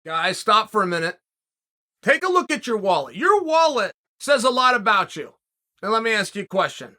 Guys, stop for a minute. Take a look at your wallet. Your wallet says a lot about you. And let me ask you a question.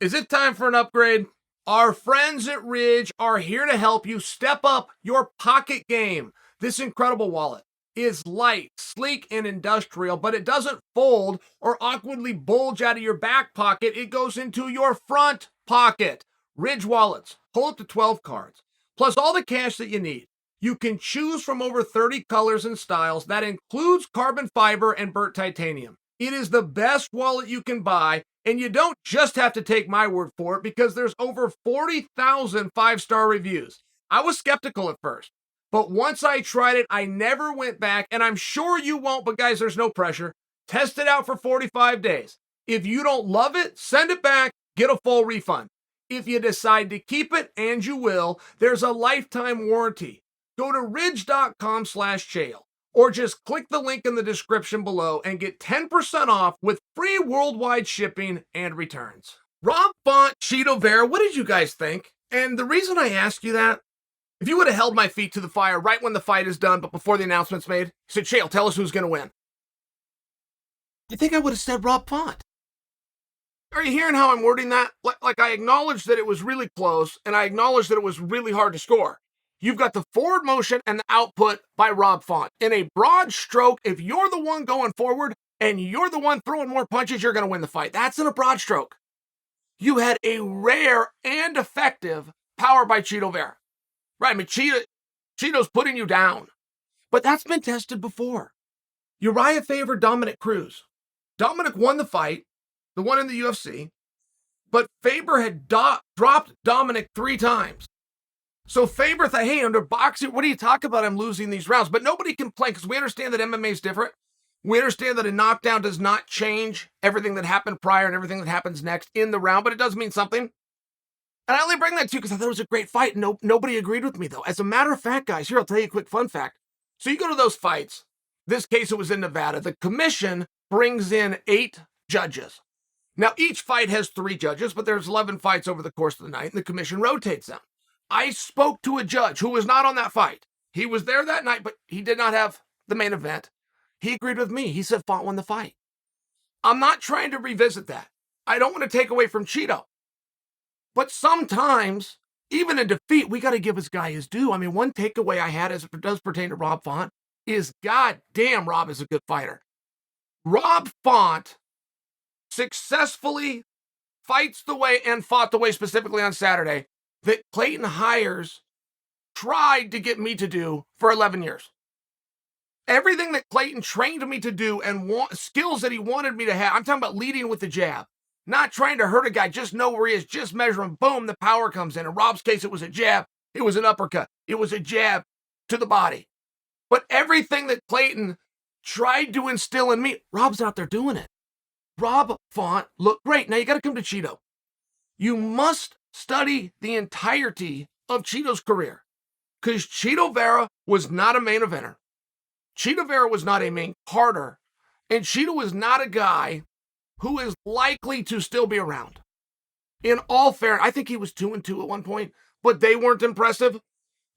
Is it time for an upgrade? Our friends at Ridge are here to help you step up your pocket game. This incredible wallet is light, sleek, and industrial, but it doesn't fold or awkwardly bulge out of your back pocket. It goes into your front pocket. Ridge wallets pull up to 12 cards, plus all the cash that you need. You can choose from over 30 colors and styles. That includes carbon fiber and burnt titanium. It is the best wallet you can buy, and you don't just have to take my word for it because there's over 40,000 five-star reviews. I was skeptical at first, but once I tried it, I never went back, and I'm sure you won't, but guys, there's no pressure. Test it out for 45 days. If you don't love it, send it back, get a full refund. If you decide to keep it, and you will, there's a lifetime warranty. Go to ridge.com/Chael or just click the link in the description below and get 10% off with free worldwide shipping and returns. Rob Font, Chito Vera, what did you guys think? And the reason I ask you that, if you would have held my feet to the fire right when the fight is done but before the announcement's made, you said, Chael, tell us who's going to win. I think I would have said Rob Font. Are you hearing how I'm wording that? Like I acknowledge that it was really close, and I acknowledge that it was really hard to score. You've got the forward motion and the output by Rob Font. In a broad stroke, if you're the one going forward and you're the one throwing more punches, you're going to win the fight. That's in a broad stroke. You had a rare and effective power by Chito Vera. Right, I mean, Chito's putting you down. But that's been tested before. Uriah favored Dominic Cruz. Dominic won the fight, the one in the UFC, but Faber had dropped Dominic 3 times. So Faber thought, hey, under boxing, what do you talk about? I'm losing these rounds. But nobody complained because we understand that MMA is different. We understand that a knockdown does not change everything that happened prior and everything that happens next in the round, but it does mean something. And I only bring that to you because I thought it was a great fight. Nobody agreed with me, though. As a matter of fact, guys, here, I'll tell you a quick fun fact. So you go to those fights. This case, it was in Nevada. The commission brings in 8 judges. Now, each fight has 3 judges, but there's 11 fights over the course of the night, and the commission rotates them. I spoke to a judge who was not on that fight. He was there that night, but he did not have the main event. He agreed with me. He said Font won the fight. I'm not trying to revisit that. I don't want to take away from Chito. But sometimes, even in defeat, we got to give this guy his due. I mean, one takeaway I had as it does pertain to Rob Font is, God damn, Rob is a good fighter. Rob Font successfully fights the way and fought the way specifically on Saturday that Clayton Hires tried to get me to do for 11 years. Everything that Clayton trained me to do and skills that he wanted me to have, I'm talking about leading with the jab, not trying to hurt a guy, just know where he is, just measure him, boom, the power comes in. In Rob's case, it was a jab, it was an uppercut, it was a jab to the body. But everything that Clayton tried to instill in me, Rob's out there doing it. Rob Font looked great. Now you got to come to Chito. You must study the entirety of Chito's career, because Chito Vera was not a main eventer. Chito Vera was not a main carder, and Chito was not a guy who is likely to still be around. In all fairness, I think he was 2-2 at one point, but they weren't impressive.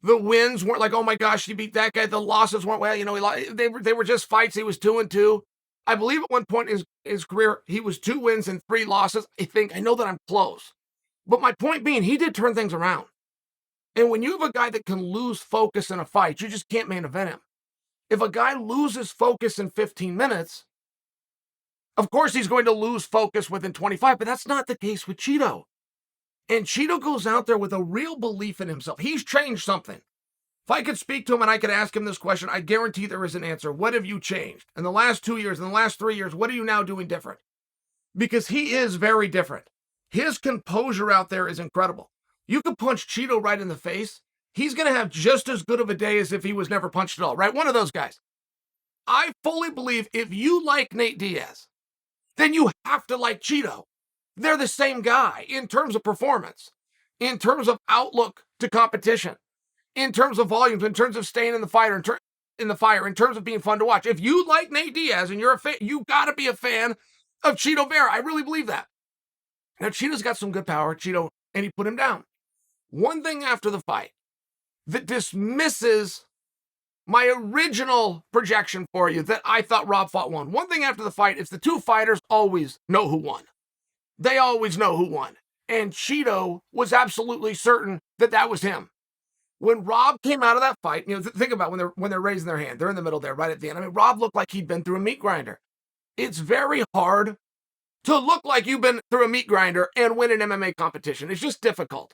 The wins weren't like, oh my gosh, he beat that guy. The losses weren't, well, they were just fights. He was 2-2. I believe at one point in his career, he was 2 wins and 3 losses. I know that I'm close. But my point being, he did turn things around. And when you have a guy that can lose focus in a fight, you just can't main event him. If a guy loses focus in 15 minutes, of course he's going to lose focus within 25, but that's not the case with Chito. And Chito goes out there with a real belief in himself. He's changed something. If I could speak to him and I could ask him this question, I guarantee there is an answer. What have you changed? In the last 2 years, in the last 3 years, what are you now doing different? Because he is very different. His composure out there is incredible. You could punch Chito right in the face. He's going to have just as good of a day as if he was never punched at all, right? One of those guys. I fully believe if you like Nate Diaz, then you have to like Chito. They're the same guy in terms of performance, in terms of outlook to competition, in terms of volumes, in terms of staying in the fire, in terms of being fun to watch. If you like Nate Diaz and you're a fan, you got to be a fan of Chito Vera. I really believe that. Now, Chito's got some good power, and he put him down. One thing after the fight that dismisses my original projection for you that I thought Rob fought won. One thing after the fight is the two fighters always know who won. They always know who won. And Cheeto was absolutely certain that that was him. When Rob came out of that fight, think about when they're raising their hand. They're in the middle there, right at the end. I mean, Rob looked like he'd been through a meat grinder. It's very hard to look like you've been through a meat grinder and win an MMA competition. It's just difficult.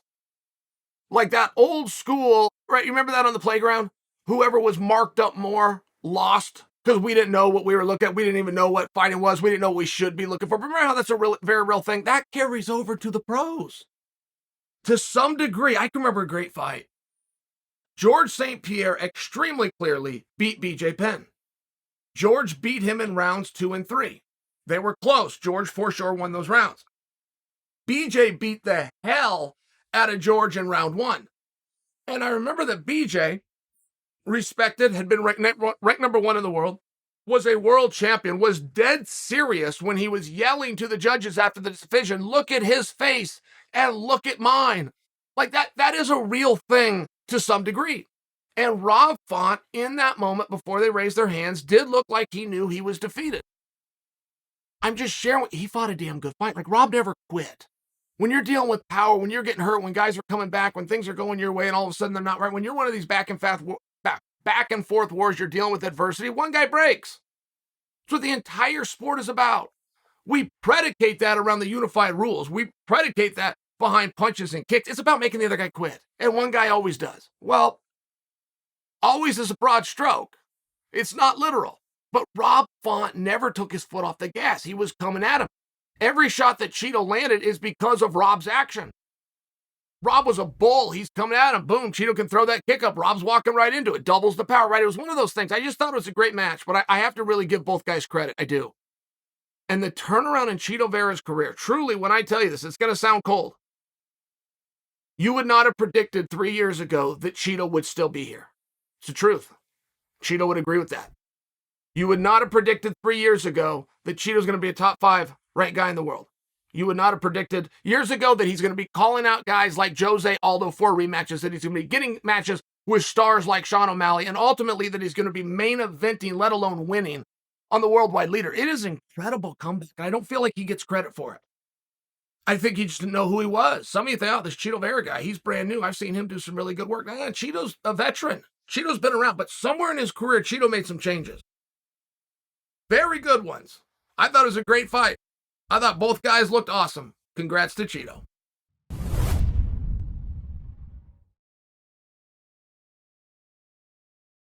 Like that old school, right? You remember that on the playground? Whoever was marked up more lost because we didn't know what we were looking at. We didn't even know what fighting was. We didn't know what we should be looking for. Remember how that's a very real thing? That carries over to the pros. To some degree, I can remember a great fight. George St. Pierre extremely clearly beat BJ Penn. George beat him in rounds 2 and 3. They were close. George for sure won those rounds. BJ beat the hell out of George in round 1. And I remember that BJ, respected, had been ranked number 1 in the world, was a world champion, was dead serious when he was yelling to the judges after the decision, look at his face and look at mine. Like that is a real thing to some degree. And Rob Font, in that moment before they raised their hands, did look like he knew he was defeated. I'm just sharing, he fought a damn good fight. Like, Rob never quit. When you're dealing with power, when you're getting hurt, when guys are coming back, when things are going your way and all of a sudden they're not right, when you're one of these back and forth wars, you're dealing with adversity, one guy breaks. That's what the entire sport is about. We predicate that around the unified rules. We predicate that behind punches and kicks. It's about making the other guy quit. And one guy always does. Well, always is a broad stroke. It's not literal. But Rob Font never took his foot off the gas. He was coming at him. Every shot that Cheeto landed is because of Rob's action. Rob was a bull. He's coming at him. Boom, Cheeto can throw that kick up. Rob's walking right into it. Doubles the power, right? It was one of those things. I just thought it was a great match, but I have to really give both guys credit. I do. And the turnaround in Cheeto Vera's career, truly, when I tell you this, it's going to sound cold. You would not have predicted 3 years ago that Cheeto would still be here. It's the truth. Cheeto would agree with that. You would not have predicted 3 years ago that Cheeto's going to be a top 5 ranked guy in the world. You would not have predicted years ago that he's going to be calling out guys like Jose Aldo for rematches, that he's going to be getting matches with stars like Sean O'Malley, and ultimately that he's going to be main eventing, let alone winning, on the worldwide leader. It is an incredible comeback, and I don't feel like he gets credit for it. I think he just didn't know who he was. Some of you think, oh, this Cheeto Vera guy, he's brand new. I've seen him do some really good work. Nah, Cheeto's a veteran. Cheeto's been around, but somewhere in his career, Cheeto made some changes. Very good ones. I thought it was a great fight. I thought both guys looked awesome. Congrats to Cheeto.